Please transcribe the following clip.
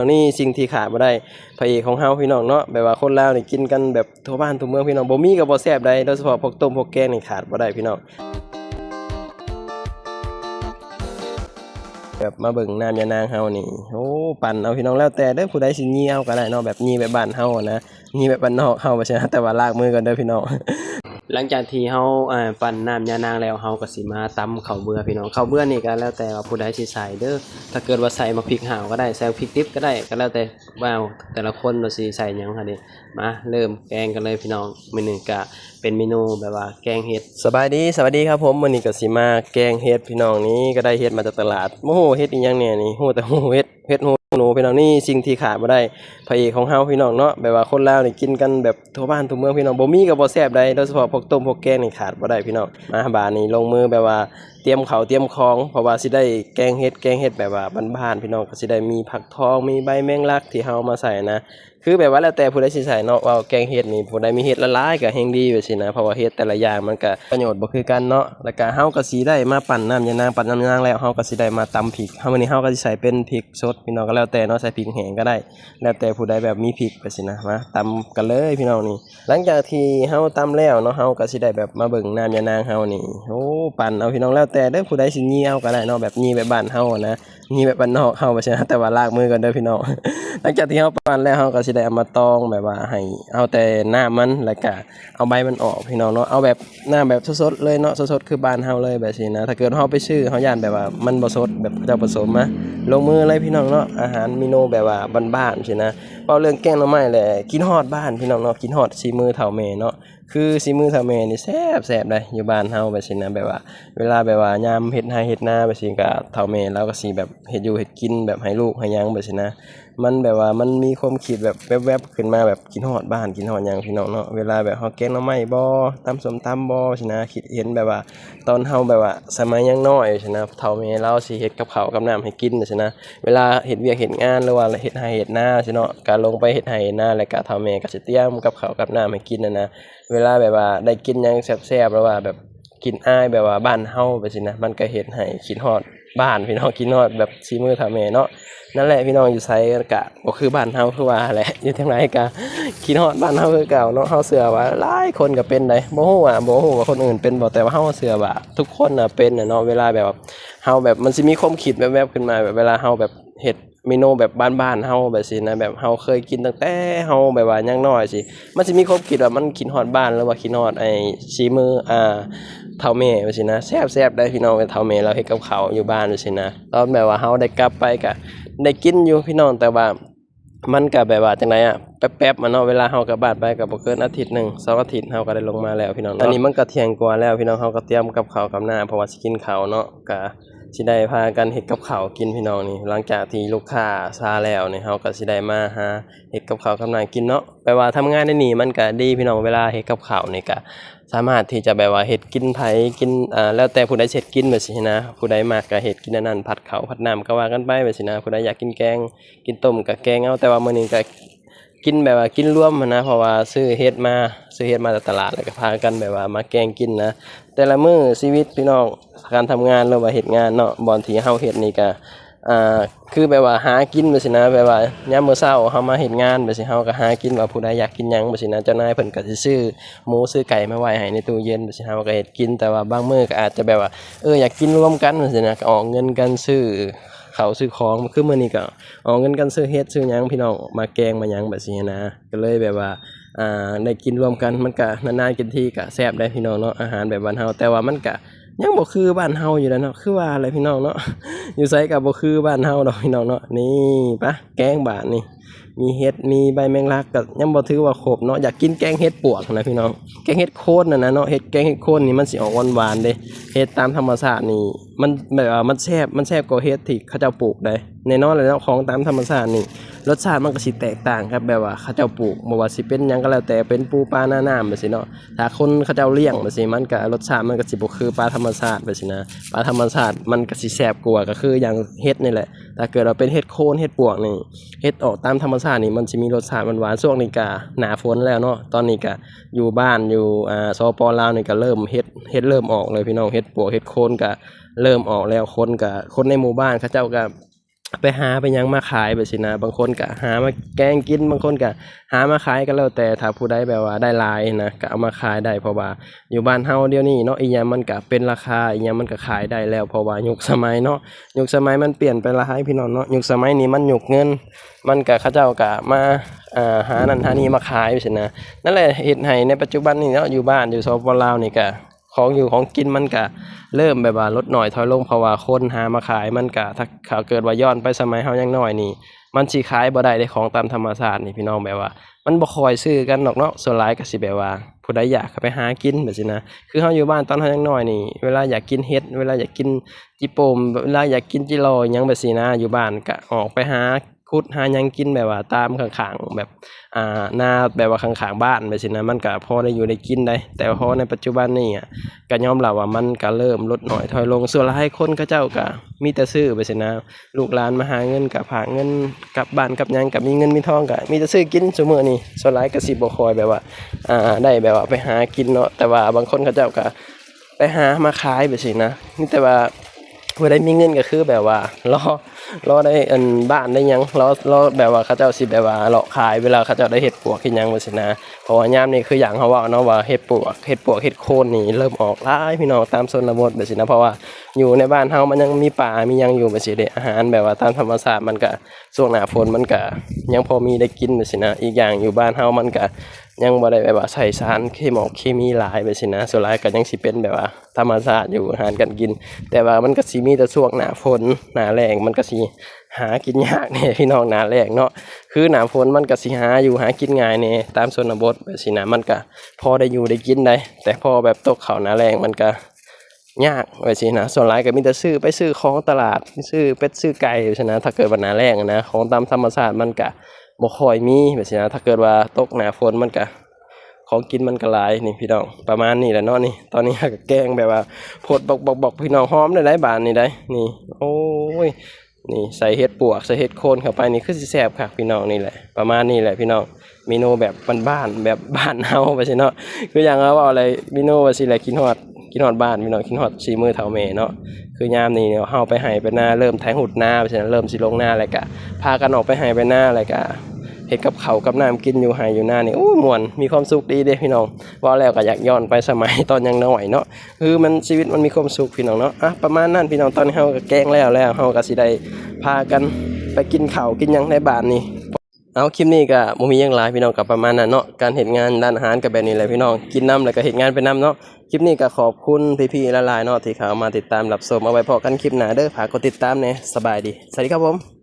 นี่สิ่งที่ขาดบ่ได้พระเอกของเฮาพี่น้องเนาะแบบว่าคนลาวนี่กินกันแบบทั่วบ้านทั่วเมืองพี่น้องบ่มีก็บ่แซ่บใดโดยเฉพาะพวกต้มพวกแกงนี่ขาดบ่ได้พี่น้องแบบมาเบิ่งน้ำยานางเฮานี่โอ้ปั่นเอาพี่น้องแล้วแต่เด้อผู้ใดสิยีเอาก็ได้เนาะแบบยีแบบบ้านเฮานะยีแบบบ้านนอกเฮาบ่ใช่นะแต่ว่าลากมือกันเด้อพี่น้องหลังจากที่เฮาปั่นน้ำยานางแล้วเฮาก็สิมาตำข้าวเบื่อพี่น้องข้าวเบื่อนี่ก็แล้วแต่ว่าผู้ใดสิใส่เด้อถ้าเกิดว่าใส่มะพริกหาวก็ได้ใส่พริกดิบก็ได้ก็แล้วแต่ว่าแต่ละคนว่าสิใส่หยังค่ะนี่มาเริ่มแกงกันเลยพี่น้องมื้อนี้ก็เป็นเมนูแบบว่าแกงเห็ดสวัสดีครับผมมื้อนี้ก็สิมาแกงเห็ดพี่น้องนี้ก็ได้เห็ดมาจากตลาดบ่ฮู้เห็ดอีหยังแน่นี่ฮู้แต่ฮู้เห็ดหูหนูพี่น้องนี่สิ่งที่ขาดบ่ได้พระเอกของเฮาพี่น้องเนาะแบบว่าคนลาวนี่กินกันแบบทั่วบ้านทั่วเมืองพี่น้องบ่มีก็บ่แซ่บใดโดยเฉพาะพวกต้มพวกแกงนี่ขาดบ่ได้พี่น้องมาบาดนี้ลงมือแบบว่าเตรียมข้าวเตรียมของเพราะว่าสิได้แกงเห็ดแบบว่าบ้านๆพี่น้องก็สิได้มีผักทองมีใบแมงลักที่เฮามาใส่นะคือแบบว่าแล้วแต่ผู้ใดสิใส่เนาะว่าแกงเห็ดนี่ผู้ใดมีเห็ดละลายก็แฮงดีว่าสินะเพราะว่าเห็ดแต่ละอย่างมันก็ประโยชน์บ่คือกันเนาะแล้วก็เฮาก็สิได้มาปั่นน้ำยานางแล้วเฮาก็สิได้มาตำพริกมื้อนี้เฮาก็สิใส่เป็นพริกสดพี่น้องก็แล้วแต่เนาะใส่พริกแห้งก็ได้แล้วแต่ผู้ใดแบบมีพริกว่าสินะมาตำกันเลยพี่น้องนี่หลังจากที่เฮาตำแล้วเนาะเฮาก็สิได้แบบมาเบิ่งน้ำยานางเฮานี่โอ้ปั่นเอาพี่น้องแล้วแต่เด้อผู้ใดสิยีเอาก็ได้เนาะแบบยีแบบบ้านเฮานะยีแบบบ้านนอกเฮาว่าสินะแต่ว่าลากมือกันเด้อพี่น้อง หลังจากที่เฮาปั่นแล้วเฮาก็สิได้เอามาตองแบบว่าให้เอาแต่น้ำมันแล้วก็เอาใบมันออกพี่น้องเนาะเอาแบบน้ำแบบสดๆเลยเนาะสดๆคือบ้านเฮาเลยแบบนี้นะถ้าเกิดเฮาไปซื้อเฮาย่านแบบว่ามันบ่สดแบบเจ้าผสมมาลงมือเลยพี่น้องเนาะอาหารเมนูแบบว่าบ้านๆสินะเว้าเรื่องแกงหน่อไม้แหละกินฮอดบ้านพี่น้องเนาะกินฮอดสีมือเฒ่าแม่เนาะคือสีมือเฒ่าแม่นี่แซ่บเลยอยู่บ้านเฮาแบบนี้นะแบบว่าเวลาแบบว่ายามเฮ็ดไร่เฮ็ดนาแบบนี้ก็เฒ่าแม่เราก็สิแบบเฮ็ดอยู่เฮ็ดกินแบบให้ลูกให้หยังแบบนี้นะ มันแบบว่ามันมีความคิดแบบแวบๆขึ้นมาแบบกินฮอดบ้านกินฮอดหยังพี่น้องเนาะเวลาแบบเฮาแกงหน่อไม้บ่ตำส้มตำบ่สินะคิดเห็นแบบว่าตอนเฮาแบบว่าสมัยยังน้อยสินะเฒ่าแม่เราสิเฮ็ดกับข้าวกับน้ำให้กินสินะเวลาเฮ็ดเวียกเฮ็ดงานหรือว่าเฮ็ดไร่เฮ็ดนาสิเนาะก็ลงไปเฮ็ดไร่เฮ็ดนาแล้วก็เฒ่าแม่ก็สิเตรียมกับข้าวกับน้ำให้กินนะเวลาแบบว่าได้กินหยังแซ่บๆหรือว่าแบบกินอ้ายแบบว่าบ้านเฮาไปสินะมันก็เฮ็ดให้คิดฮอดบ้านพี่น้องคิดฮอดแบบฝีมือเฒ่าแม่เนาะ นั่นแหละพี่น้องอยู่ไสกะบ่คือบ้านเฮาคือว่าแหละอยู่ทางไหนกะคิดฮอดบ้านเฮาคือเก่าเนาะเฮาเชื่อว่าหลายคนก็เป็นได้บ่ฮู้ว่าคนอื่นเป็นบ่แต่ว่าเฮาเชื่อว่าทุกคนน่ะเป็นน่ะเนาะเวลาแบบเฮาแบบมันสิมีความคิดแวบๆขึ้นมาแบบเวลาเฮาแบบเฮ็ดเมนูแบบบ้านๆเฮาแบบซี้นะแบบเฮาเคยกินตั้งแต่เฮาแบบว่ายังน้อยสิมันสิมีความคิดว่ามันคิดฮอดบ้านหรือว่าคิดฮอดไอ้สีมือเฒ่าแม่ว่าซี้นะแซ่บๆได้พี่น้องเฒ่าแม่เราเฮ็ดกับข้าวอยู่บ้านว่าซี้นะตอนแบบว่าเฮาได้กลับไปก็ ได้กินอยู่พี่น้องแต่ว่ามันก็แบบว่าจังไดอะแป๊บๆอะเนาะเวลาเฮากลับบ้านไปก็บ่เกินอาทิตย์หนึ่ง2อาทิตย์เฮาก็ได้ลงมาแล้วพี่น้องอันนี้มันก็เที่ยงกว่าแล้วพี่น้องเฮาก็เตรียมกับข้าวกับน้ำเพราะว่าสิกินข้าวเนาะก็สิได้พากันเฮ็ดกับข้าวกินพี่น้องนี่หลังจากที่ลูกค้าซาแล้วนี่เฮาก็สิได้มาหาเฮ็ดกับข้าวกับน้ำกินเนาะแปลว่าทำงานในนี่มันก็ดีพี่น้องเวลาเฮ็ดกับข้าวนี่ก็สามารถที่จะแบบว่าเฮ็ดกินไผกินแล้วแต่ผู้ใดสิเฮ็ดกินแบบซี้นะผู้ใดมักก็เฮ็ดกินอันนั้นผัดข้าวผัดน้ำก็ว่ากันไปแบบซี้นะผู้ใดอยากกินแกงกินต้มก็แกงเอาแต่ว่ามื้อนี้ก็กินแบบว่ากินรวมหั้นนะเพราะว่าซื้อเฮ็ดมาจากตลาดแล้วก็พากันแบบว่ามาแกงกินนะแต่ละมื้อชีวิตพี่น้องการทำงานหรือว่าเฮ็ดงานเนาะบ่อนที่เฮาเฮ็ดนี่ก็อ่าคือแบบว่าหากินแบบซี้นะแบบว่ายามมื้อเช้าเฮามาเฮ็ดงานแบบซี้เฮาก็หากินว่าผู้ใดอยากกินหยังแบบซี้นะเจ้านายเพิ่นก็สิซื้อหมูซื้อไก่มาไว้ให้ในตู้เย็นแบบซี้เฮาก็เฮ็ดกินแต่ว่าบางมื้อก็อาจจะแบบว่าอยากกินรวมกันแบบซี้นะก็ออกเงินกันซื้อข้าวซื้อของคือมื้อนี้ก็ออกเงินกันซื้อเฮ็ดซื้อหยังพี่น้องมาแกงมาหยังแบบซี้นะก็เลยแบบว่าได้กินรวมกันมันก็นานๆกินทีก็แซ่บได้พี่น้องเนาะอาหารแบบบ้านเฮาแต่ว่ามันก็ยังบ่คือบ้านเฮาอยู่แหล้วเนาะคือว่าแหละพี่น้องเนาะ อยู่ไสก็บ่คือบ้านเฮาดอกพี่น้องเนาะนี่ปะแกงบาดนี่มีเห็ดมีใบแมงลักก็ยังบ่ถือว่าครบเนาะอยากกินแกงเห็ดปวกนะพี่น้องแกงเห็ดโคนน่ะนะเนาะแกงเห็ดโคนนี่มันสิออกหวานๆเด้เห็ดตามธรรมชาตินี่มันแบบว่ามันแซ่บกว่าเห็ดที่เขาเจ้าปลูกได้แน่นอนเลยเนาะของตามธรรมชาตินี่รสชาติมันก็สิแตกต่างครับแบบว่าเขาเจ้าปลูกบ่ว่าสิเป็นหยังก็แล้วแต่เป็นปูปลาหน้าน้ำจังซี่เนาะถ้าคนเขาเจ้าเลี้ยงจังซี่มันก็รสชาติมันก็สิบ่คือปลาธรรมชาติจังซี่นะปลาธรรมชาติมันก็สิแซ่บกว่าก็คืออย่างเห็ดนี่แหละถ้าเกิดว่าเป็นเห็ดโคนเห็ดปวกนี่เห็ดออกตามธรรมชาตินี่มันสิมีรสชาติหวานๆช่วงนี้ก็หน้าฝนแล้วเนาะตอนนี้ก็อยู่บ้านอยู่สปลาวนี่ก็เริ่มเห็ดเริ่มออกเลยพี่น้องเห็ดปวกเห็ดโคนก็เริ่มออกแล้วคนในหมู่บ้านเขาเจ้าก็ ไปหาไปหยังมาขายไปสินะบางคนก็หามาแกงกินบางคนก็หามาขายก็แล้วแต่ถ้าผู้ใดแบบว่าได้หลายนะก็เอามาขายได้เพราะว่าอยู่บ้านเฮาเดี๋ยวนี้เนาะอีหยังมันก็เป็นราคาอีหยังมันก็ขายได้แล้วเพราะว่ายุคสมัยเนาะยุคสมัยมันเปลี่ยนไปหลายพี่น้องเนาะยุคสมัยนี้มันยุคเงินมันก็เขาเจ้าก็มาหานั่นหานี่มาขายไปสินะนั่นแหละเฮ็ดให้ในปัจจุบันนี้เนาะอยู่บ้านอยู่สปปลาวนี่ก็ของอยู่ของกินมันก็เริ่มแบบว่าลดน้อยถอยลงเพราะว่าคนหามาขายมันก็ถ้าเกิดว่าย้อนไปสมัยเฮายังน้อยนี่มันสิขายบ่ได้ของตามธรรมชาตินี่พี่น้องแบบว่ามันบ่ค่อยซื้อกันดอกเนาะส่วนหลายก็สิแบบว่าผู้ใดอยากก็ไปหากินแบบนี้นะคือเฮาอยู่บ้านตอนเฮายังน้อยนี่เวลาอยากกินเห็ดเวลาอยากกินจิโปมเวลาอยากกินจิโรอหยังแบบนี้นะอยู่บ้านก็ออกไปหาขุดหาหยังกินแบบว่าตามข้างๆแบบนาแบบว่าข้างๆบ้านไปสินะมันก็พอได้อยู่ได้กินได้แต่พอในปัจจุบันนี่ก็ยอมรับว่ามันก็เริ่มลดน้อยถอยลงส่วนหลายคนเขาเจ้าก็มีแต่ซื้อไปสินะลูกหลานมาหาเงินก็ฝากเงินกลับบ้านกลับหยังก็มีเงินมีทองก็มีแต่ซื้อกินซุมื้อนี้ส่วนหลายก็สิบ่ค่อยแบบว่าได้แบบว่าไปหากินเนาะแต่ว่าบางคนเขาเจ้าก็ไปหามาขายไปสินะมีแต่ว่าผู้ใดมีเงินก็คือแบบว่ารอได้อันบ้านได้หยังรอแบบว่าเขาเจ้าสิแบบว่าเลาะขายเวลาเขาเจ้าได้เฮ็ดปวกเฮ็ดหยังว่าซี่นะเพราะว่ายามนี้คือหยังเขาเว้าเนาะว่าเฮ็ดปวกเฮ็ดโคนนี่เริ่มออกหลายพี่น้องตามชนบทแบบซี่นะเพราะว่าอยู่ในบ้านเฮามันยังมีป่ามีหยังอยู่แบบซี่เด้อาหารแบบว่าตามธรรมชาติมันก็ช่วงหน้าฝนมันก็ยังพอมีได้กินแบบซี่นะอีกอย่างอยู่บ้านเฮามันก็ยังบ่ได้แบบว่าใส่สารเคมีหลายแบบซี่นะส่วนหลายก็ยังสิเป็นแบบว่าธรรมชาติอยู่อาหารการกินแต่ว่ามันก็สิมีแต่ช่วงหน้าฝนหน้าแล้งมันก็สิหากินยากแน่พี่น้องหน้าแล้งเนาะคือหน้าฝนมันก็สิหาอยู่หากินง่ายแน่ตามชนบทแบบซี่นะมันก็พอได้อยู่ได้กินได้แต่พอแบบตกเข้าหน้าแล้งมันก็ยากว่าซี่นะส่วนหลายก็มีแต่ซื้อของตลาดซื้อเป็ดซื้อไก่อยู่ซั่นนะถ้าเกิดว่าหน้าแล้งนะของตามธรรมชาติมันก็บ่ค่อยมีแบบซี่นะถ้าเกิดว่าตกหน้าฝนมันก็ของกินมันก็หลายนี่พี่น้องประมาณนี้แหละเนาะนี่ตอนนี้ก็แกงแบบว่าโพดบอกพี่น้องหอมได้หลายบาทนี่ได้นี่โอ้ยนี่ใส่เห็ดปวกใส่เห็ดโคนเข้าไปนี่คือสิแซ่บคักพี่น้องนี่แหละประมาณนี้แหละพี่น้องเมนูแบบบ้านๆแบบบ้านเฮาไปสิเนาะคืออย่างว่าอะไรเมนูว่าสิแหละกินฮอดบ้านพี่น้องกินฮอดสีมือเฒ่าแม่เนาะคือยามนี้เนี่ยเฮาไปให้ไปหน้าเริ่มแทงหุดหน้าไปสิเริ่มสิลงหน้าแล้วก็พากันออกไปให้ไปหน้าแล้วก็เฮ็ดกับข้าวกับน้ำกินอยู่ให้อยู่หน้านี่โอ้ม่วนมีความสุขดีเด้พี่น้องว่าแล้วก็อยากย้อนไปสมัยตอนยังน้อยเนาะคือมันชีวิตมันมีความสุขพี่น้องเนาะประมาณนั้นพี่น้องตอนนี้เฮาก็แกงแล้วเฮาก็สิได้พากันไปกินข้าวกินหยังในบ้านนี่เอาคลิปนี้ก็บ่มีหยังหลายพี่น้องก็ประมาณนั้นเนาะการเฮ็ดงานด้านอาหารก็แบบนี้แหละพี่น้องกินน้ำแล้วก็เฮ็ดงานไปน้ำเนาะคลิปนี้ก็ขอบคุณพี่ๆหลายๆเนาะที่เข้ามาติดตามรับชมเอาไว้พอกันคลิปหน้าเด้อฝากกดติดตามแหน่สบายดีสวัสดีครับผม